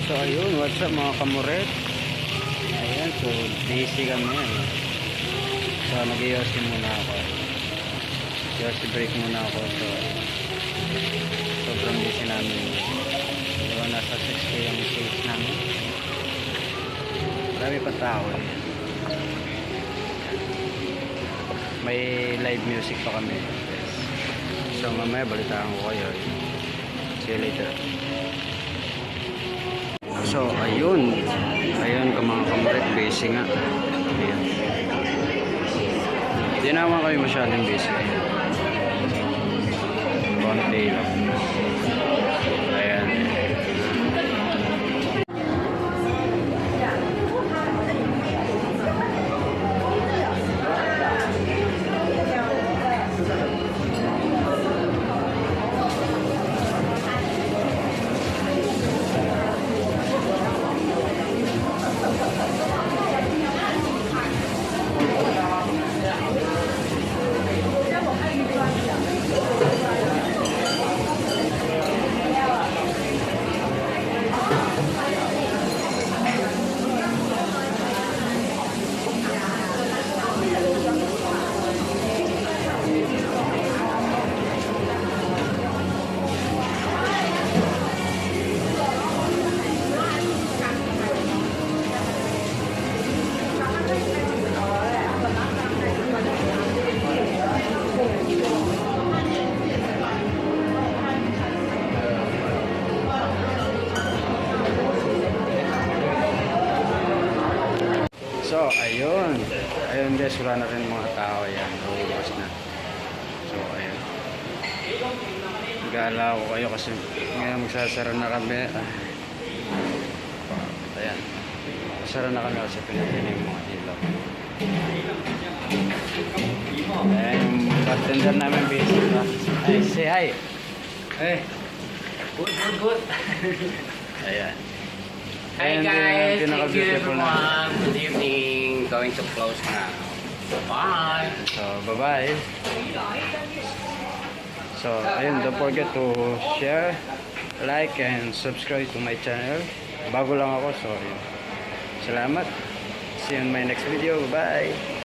So ayun, what's up mga kamuret? Ayan, so busy kami yan. So nag-iossi muna ako. Iossi break muna ako. So sobrang busy namin. So nasa 6K ang sales namin. Marami pa tao eh. May live music pa kami. So mamaya balitaan ko kayo. See you later. So ayun ka mga kamuret, busy nga. Ayan. Hindi naman kami masyadong busy. Konti lang. Ayan. So, ayun guys, wala na rin mga tao. Ayan, nauubos na. So, ayun. Gala ko kayo kasi ngayon magsasara na kami. Ayan. Magsasara na kami kasi pinatinig mga ilaw. Ayan, yung bartender namin busy. Ay, say hi. Hey. Good. Ayan. Hi guys, thank you everyone. Good evening. Going to close now. Bye. So, bye-bye. So, ayun, don't forget to share, like, and subscribe to my channel. Bago lang ako, so, ayun. Salamat. See you in my next video. Bye-bye.